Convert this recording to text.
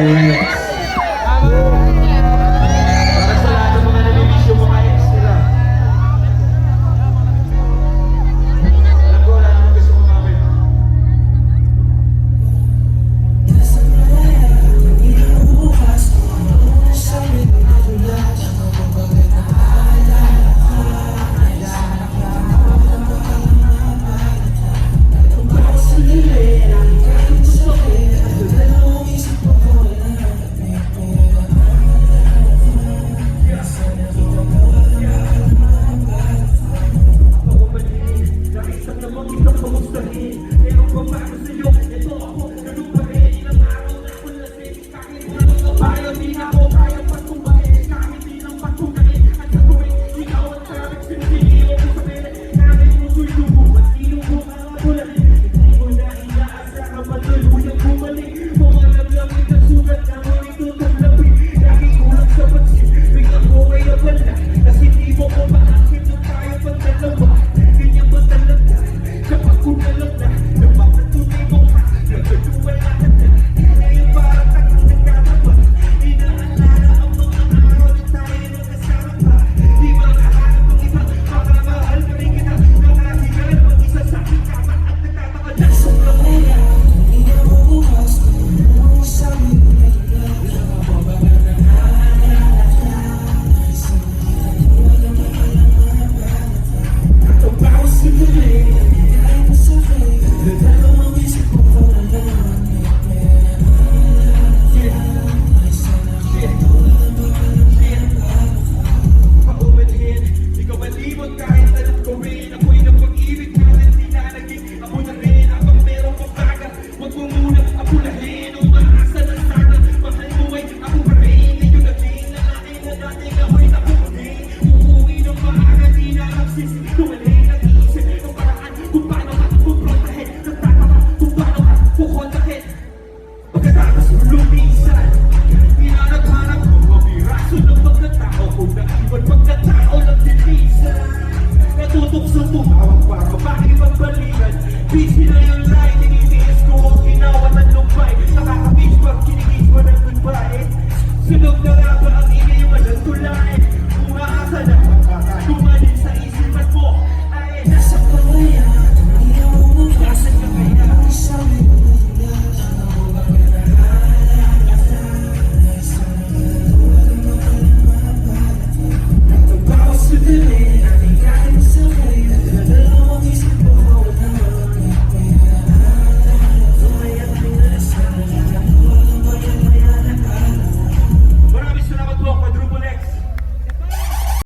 Para sa lahat ng mga namimiss yung mga ex nila. Alam ko, wala naman gusto kumapit. Pagkatapos lumisan, pinanaghanap ko mabiraso ng mga tao kung naiwan pagkatao ng dinisan. Natutok sa tumawag para makipagbalikan, busy na yung life.